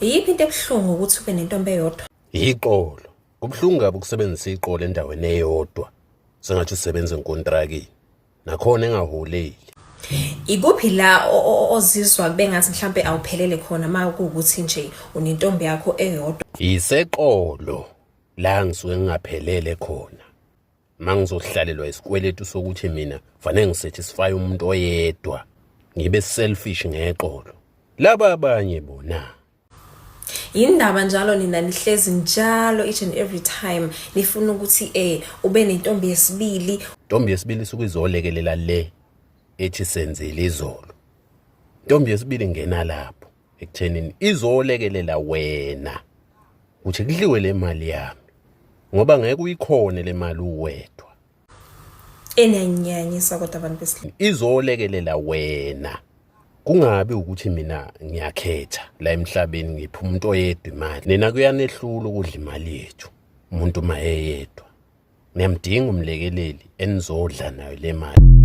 Iyiphi into ebuhlungu ukuthi ube nentombi eyodwa? Iqolo. Kubuhlungu kabi ukusebenzisa iqolo endaweni eyodwa. Sengathi usebenza enkontrakini. Nakhona engaholeli. Ikuphi la ozizwa bengathi mhlambe awuphelele khona makuwukuthi nje unentombi yakho eyodwa? Iseqolo. La ngisuke ngingaphelele khona. Mangizohlalelwa isikweletu sokuthi mina fanele ngisatisfy umuntu oyedwa. Ngibe selfish ngeqolo. Laba abanye bona. Indaba njalo nina nihlezi njalo each and every time nifuna ukuthi ube nentombi yesibili. Intombi yesibili sukuyizolekelela le ethi senzele izolo. Intombi yesibili ngena lapho ekuthenini izolekelela wena. Uthi kudliwe le mali yami. Ngoba ngeke uyikhone le mali uwedwa. Enanyanyisa kodwa abantu besilisa. Izolekelela wena. Kungabe ukuthi mina ngiyakhetha la emhlabeni ngipha umuntu oyedwa imali. Nina kuyanehlula ukudla imali yethu. Umuntu mayeyedwa. Niyamdinga umlekeleli enizodla nayo le mali.